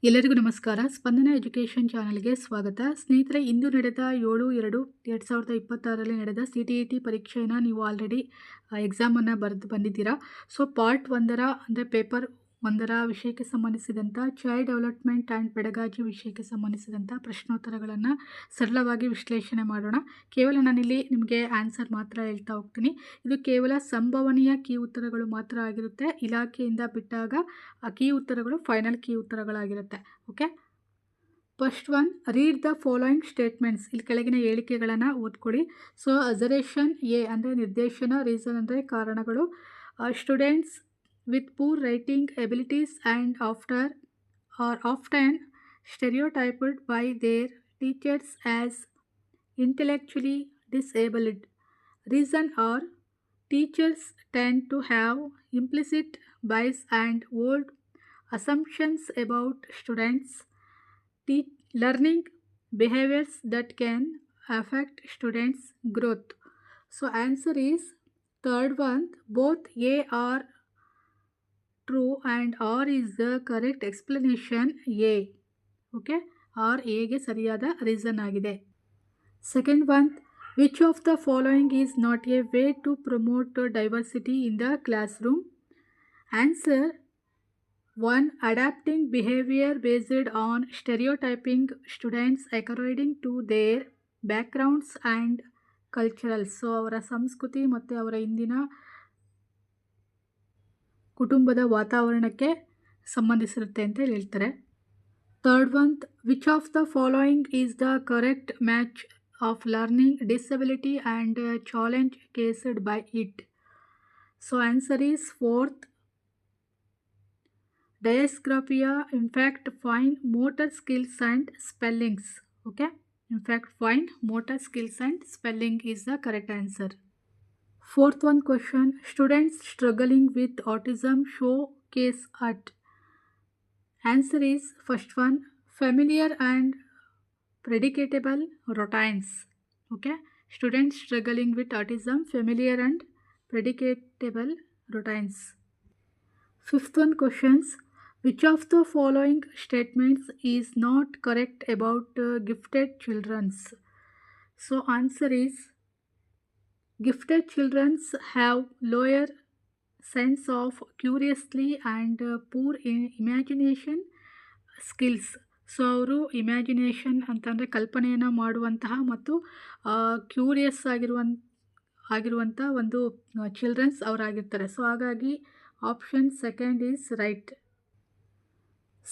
ಎಲ್ಲರಿಗೂ ನಮಸ್ಕಾರ. ಸ್ಪಂದನ ಎಜುಕೇಷನ್ ಚಾನಲ್ಗೆ ಸ್ವಾಗತ. ಸ್ನೇಹಿತರೆ, ಇಂದು ನಡೆದ 7/2/2026 ನಡೆದ CTET ಪರೀಕ್ಷೆಯನ್ನು ನೀವು ಆಲ್ರೆಡಿ ಎಕ್ಸಾಮನ್ನು ಬರೆದು ಬಂದಿದ್ದೀರಾ. ಸೊ ಪಾರ್ಟ್ 1 ಅಂದರೆ ಪೇಪರ್ 1 ವಿಷಯಕ್ಕೆ ಸಂಬಂಧಿಸಿದಂಥ ಚೈಲ್ಡ್ ಡೆವಲಪ್ಮೆಂಟ್ ಆ್ಯಂಡ್ ಪೆಡಗಾಜಿ ವಿಷಯಕ್ಕೆ ಸಂಬಂಧಿಸಿದಂಥ ಪ್ರಶ್ನೋತ್ತರಗಳನ್ನು ಸರಳವಾಗಿ ವಿಶ್ಲೇಷಣೆ ಮಾಡೋಣ. ಕೇವಲ ನಾನಿಲ್ಲಿ ನಿಮಗೆ ಆನ್ಸರ್ ಮಾತ್ರ ಹೇಳ್ತಾ ಹೋಗ್ತೀನಿ. ಇದು ಕೇವಲ ಸಂಭವನೀಯ ಕೀ ಉತ್ತರಗಳು ಮಾತ್ರ ಆಗಿರುತ್ತೆ. ಇಲಾಖೆಯಿಂದ ಬಿಟ್ಟಾಗ ಆ ಕೀ ಉತ್ತರಗಳು ಫೈನಲ್ ಕೀ ಉತ್ತರಗಳಾಗಿರುತ್ತೆ. Okay, first one, read the following statements. ಇಲ್ಲಿ ಕೆಳಗಿನ ಹೇಳಿಕೆಗಳನ್ನು ಓದ್ಕೊಳ್ಳಿ. ಸೊ ಅಸರೇಷನ್ ಎ ಅಂದರೆ ನಿರ್ದೇಶನ, ರೀಸನ್ ಅಂದರೆ ಕಾರಣಗಳು. Students with poor writing abilities and are often stereotyped by their teachers as intellectually disabled. Reason are teachers tend to have implicit bias and old assumptions about students' learning behaviors that can affect students' growth. So answer is third one, both A are true and R is the correct explanation A. Okay, R A ಗೆ ಸರಿಯಾದ reason ಆಗಿದೆ. Second one, which of the following is not a way to promote diversity in the classroom? Answer 1, adapting behaviour based on stereotyping students according to their backgrounds and culturals. So ಅವರ ಸಂಸ್ಕೃತಿ ಮತ್ತು ಅವರ ಇಂದಿನ ಕುಟುಂಬದ ವಾತಾವರಣಕ್ಕೆ ಸಂಬಂಧಿಸಿರುತ್ತೆ ಅಂತ ಹೇಳ್ತಾರೆ. Third one, which of the following is the correct match of learning disability and challenge caused by it? So answer is fourth, dysgraphia in fact fine motor skills and spellings. Okay, in fact fine motor skills and spelling is the correct answer. Fourth one question, students struggling with autism showcase at? Answer is first one, familiar and predictable routines. Okay, students struggling with autism, familiar and predictable routines. Fifth one questions, which of the following statements is not correct about gifted children's? So answer is gifted children have lower sense of curiosity and poor imagination skills. So ಅವರು imagination ಅಂತಂದರೆ ಕಲ್ಪನೆಯನ್ನು ಮಾಡುವಂತಹ ಮತ್ತು curious ಆಗಿರುವಂಥ ಒಂದು children's ಅವರಾಗಿರ್ತಾರೆ. So ಹಾಗಾಗಿ option second is right.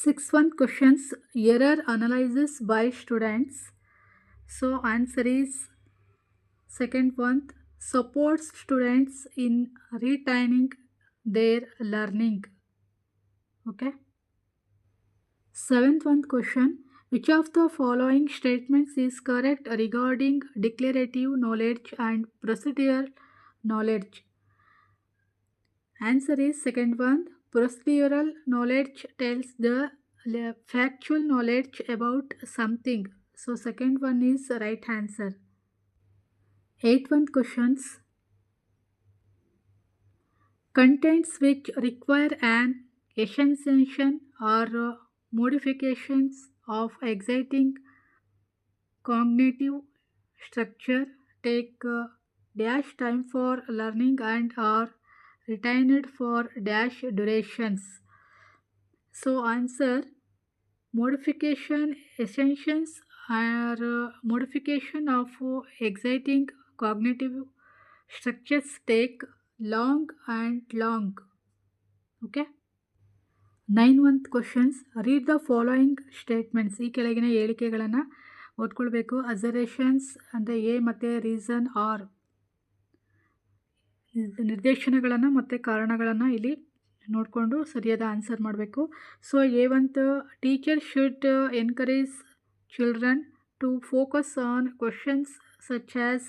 Six one questions, error analysis by students. So answer is second one, supports students in retaining their learning. Okay. Seventh one question, which of the following statements is correct regarding declarative knowledge and procedural knowledge? Answer is second one, procedural knowledge tells the factual knowledge about something. So second one is right answer. 8th questions, contents which require an essentiation or modifications of existing cognitive structure take dash time for learning and are retained for dash durations. So answer, modification essentials are modification of existing cognitive structures take long and long. Okay. 9th questions, read the following statements. ಈ ಕೆಳಗಿನ ಹೇಳಿಕೆಗಳನ್ನು ಓದ್ಕೊಳ್ಬೇಕು. ಅಸರೇಷನ್ಸ್ ಅಂದರೆ A ಮತ್ತು reason are ನಿರ್ದೇಶನಗಳನ್ನು ಮತ್ತು ಕಾರಣಗಳನ್ನು ಇಲ್ಲಿ ನೋಡಿಕೊಂಡು ಸರಿಯಾದ ಆನ್ಸರ್ ಮಾಡಬೇಕು. ಸೊ ಏವಂತ, teacher should encourage children to focus on questions such as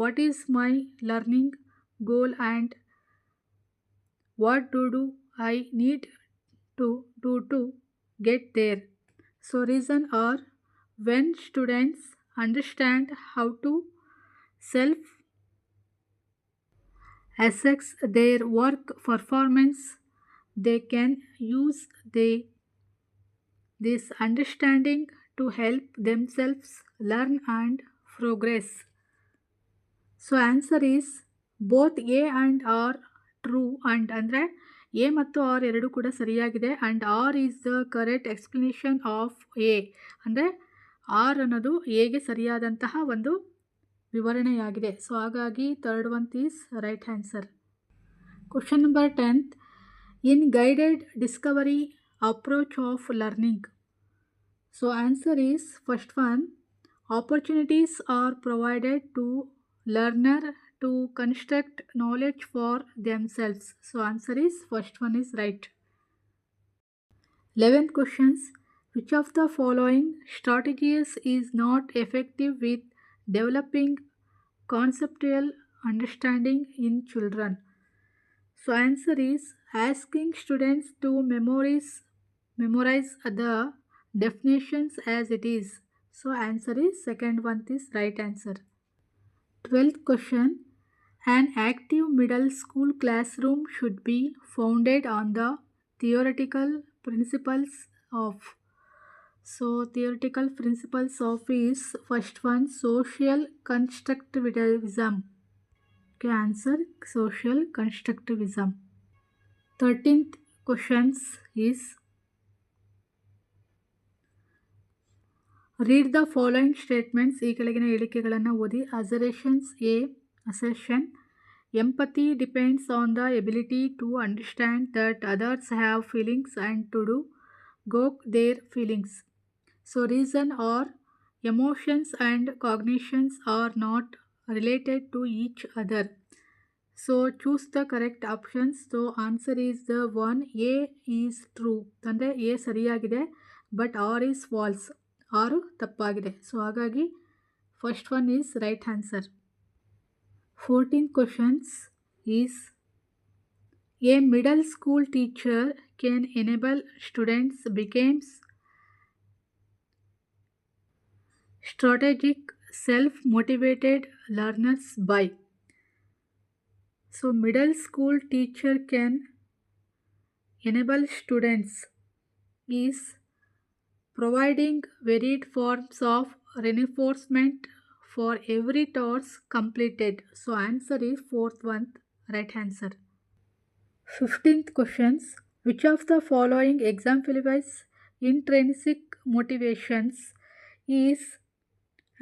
what is my learning goal and what do I need to do to get there? So reason are, when students understand how to self assess their work performance, they can use this understanding to help themselves learn and progress. So answer is both A and R true, and ಅಂದರೆ A ಮತ್ತು R ಎರಡು ಕೂಡ ಸರಿಯಾಗಿದೆ. And R is the correct explanation of A, ಅಂದರೆ R ಅನ್ನೋದು ಎಗೆ ಸರಿಯಾದಂತಹ ಒಂದು ವಿವರಣೆಯಾಗಿದೆ. ಸೊ ಹಾಗಾಗಿ third one is right answer. Question number 10th, in guided discovery approach of learning. So answer is first one, opportunities are provided to learner to construct knowledge for themselves. So answer is first one is right. 11th questions, which of the following strategies is not effective with developing conceptual understanding in children? So answer is asking students to memorize the definitions as it is. So answer is second one is right answer. 12th question, an active middle school classroom should be founded on the theoretical principles of. So theoretical principles of is first one social constructivism. Okay, answer social constructivism. 13th questions is read the following statements. ಈ ಕೆಳಗಿನ ಹೇಳಿಕೆಗಳನ್ನು ಓದಿ. Assertions A, assertion, empathy depends on the ability to understand that others have feelings and to do ಗೋಕ್ their feelings. So reason R emotions and cognitions are not related to each other. So choose the correct options. So answer is the one, A is true, ಅಂದರೆ A ಸರಿಯಾಗಿದೆ, but R is false, R ತಪ್ಪಾಗಿದೆ. So ಹಾಗಾಗಿ first one is right answer. 14th questions is a middle school teacher can enable students becomes strategic self-motivated learners by. So middle school teacher can enable students is providing varied forms of reinforcement for every task completed. So answer is fourth one right answer. 15th questions, which of the following exemplifies intrinsic motivations is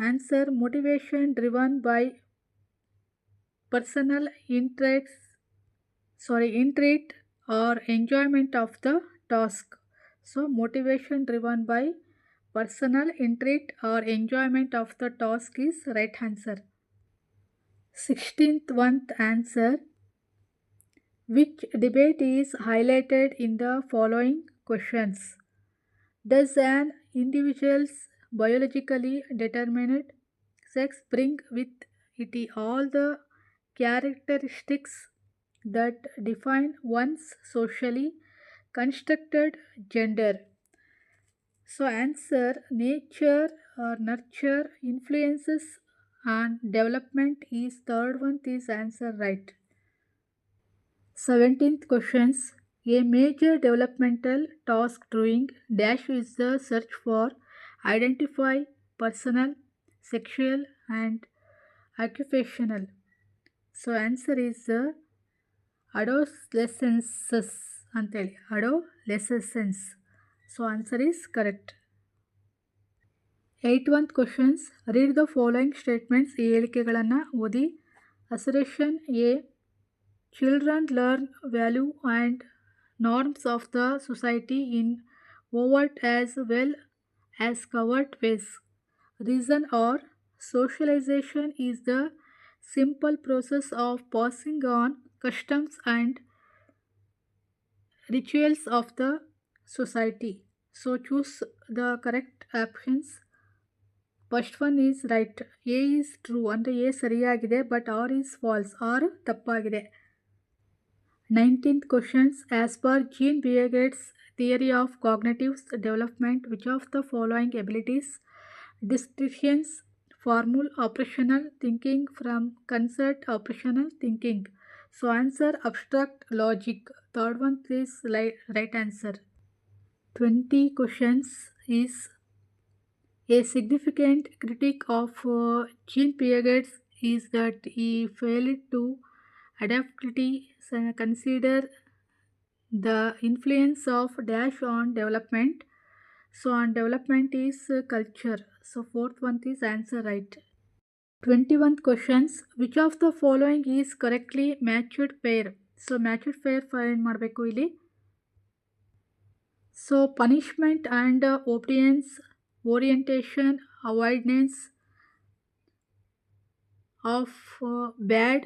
answer motivation driven by personal interest or enjoyment of the task. So motivation driven by personal interest or enjoyment of the task is right answer. 16th one answer, which debate is highlighted in the following questions? Does an individual's biologically determined sex bring with it all the characteristics that define one's socially constructed gender? So answer nature or nurture influences and development is third one is answer right. 17th questions, a major developmental task during dash is the search for identify personal, sexual and occupational. So answer is the adolescences anteli adolescence. So answer is correct. 81th questions, read the following statements. ಈ ಹೇಳಿಕೆಗಳನ್ನು ಓದಿ. Assertion A, children learn value and norms of the society in overt as well as covert ways. Reason or socialization is the simple process of passing on customs and rituals of the society. So choose the correct options. First one is right, A is true, ಅಂದರೆ A ಸರಿಯಾಗಿದೆ, but R is false, R ತಪ್ಪಾಗಿದೆ. 19th questions, as per Jean Piaget's theory of cognitive development, which of the following abilities distinguishes formal operational thinking from concert operational thinking? So answer abstract logic, third one is right answer. 20 questions, is a significant critique of Jean Piaget is that he failed to adequately consider the influence of dash on development. So on development is culture. So fourth one is answer right. 21 questions. Which of the following is correctly matched pair? So matched pair find ಮಾಡಬೇಕು ಇಲ್ಲಿ. So punishment and obedience, orientation, avoidance of bad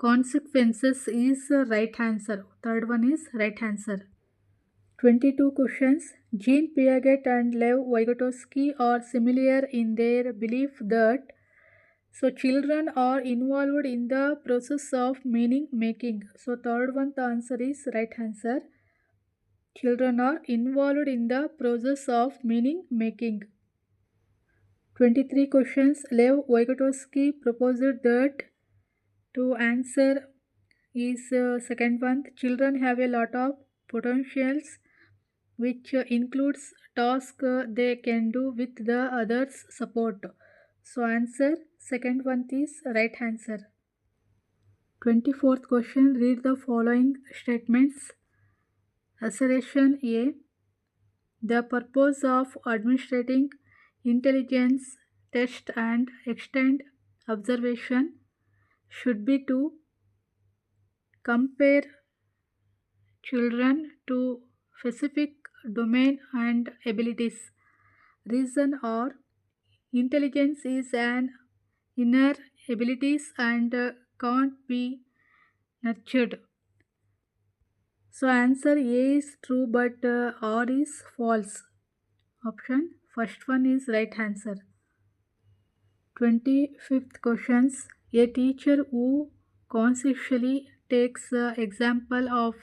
consequences is right answer. Third one is right answer. 22 questions. Jean Piaget and Lev Vygotsky are similar in their belief that children are involved in the process of meaning making. So third one, the answer is right answer. Children are involved in the process of meaning making. 23 questions. Lev Vygotsky proposed that to answer is second one. Children have a lot of potentials which includes tasks they can do with the others' support. So answer second one is right answer. 24th question. Read the following statements. Assertion A. The purpose of administrating intelligence test and extend observation should be to compare children to specific domain and abilities. Reason or intelligence is an inner abilities and can't be nurtured. So answer A is true but R is false. Option first one is right answer. 25th questions. A teacher who consciously takes example of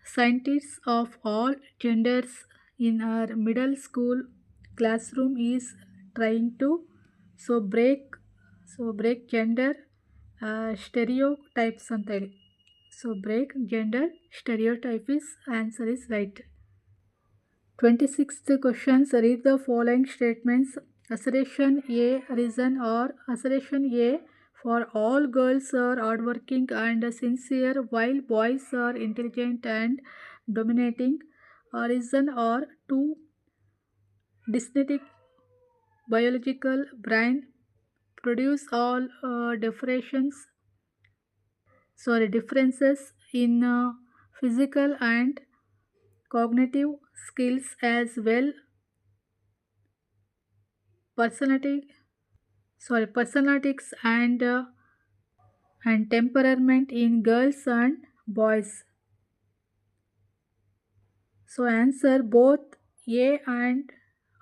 scientists of all genders in our middle school classroom is trying to break gender stereotypes ಅಂತ ಹೇಳಿ. So break gender stereotypes answer is right. 26th questions. Read the following statements. Assertion A, reason or assertion A, for all girls are hardworking and sincere while boys are intelligent and dominating. Reason or 2, dysgenetic biological brain produce all differences in physical and cognitive skills as well. Personalities and temperament in girls and boys. So answer both A and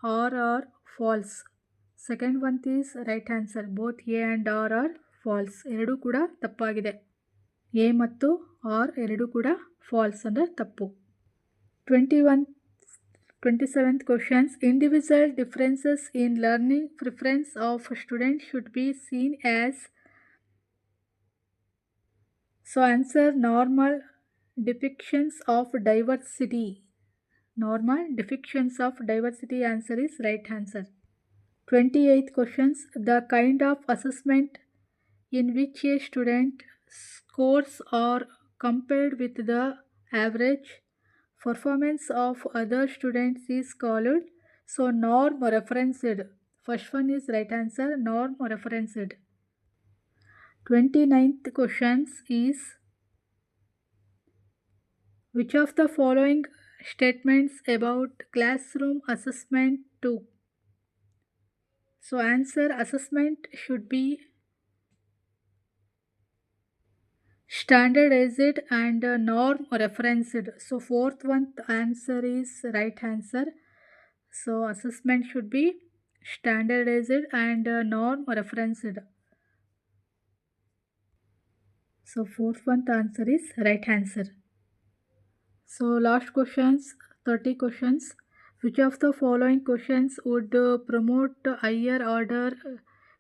R are false. Second one is right answer. Both A and R are false. ಎರಡು ಕೂಡ ತಪ್ಪಾಗಿದೆ. A ಮತ್ತು R ಎರಡು ಕೂಡ false ಅಂದರೆ ತಪ್ಪು. 27th questions. Individual differences in learning preference of students should be seen as. So answer normal depictions of diversity. Normal depictions of diversity answer is right answer. 28th questions. The kind of assessment in which a student scores are compared with the average performance of other students is called norm referenced. First one is right answer, norm referenced. 29th questions is which of the following statements about classroom assessment 2? So answer assessment should be standardized and norm referenced. So fourth one answer is right answer. So assessment should be standardized and norm referenced. So fourth one answer is right answer. So last questions, 30 questions. Which of the following questions would promote higher order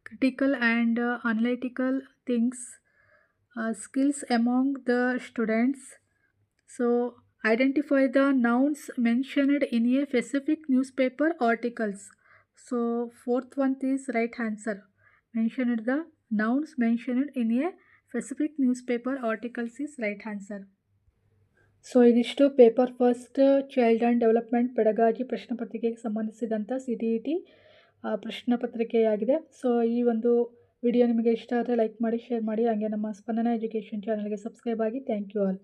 critical and analytical skills among the students? So Identify the nouns mentioned in a specific newspaper articles. So fourth one is right answer. Mentioned the nouns mentioned in a specific newspaper articles is right answer. So ಇದಿಷ್ಟು paper first child and development pedagogy ಪ್ರಶ್ನೆ ಪತ್ರಿಕೆಗೆ ಸಂಬಂಧಿಸಿದಂಥ CTET ಪ್ರಶ್ನೆ ಪತ್ರಿಕೆಯಾಗಿದೆ. So ಈ ಒಂದು video ನಿಮಗೆ ಇಷ್ಟ ಆದರೆ like ಮಾಡಿ, ಶೇರ್ ಮಾಡಿ, ಹಾಗೆ ನಮ್ಮ ಸ್ಪಂದನ ಎಜುಕೇಷನ್ ಚಾನಲ್ಗೆ ಸಬ್ಸ್ಕ್ರೈಬ್ ಆಗಿ. Thank you all.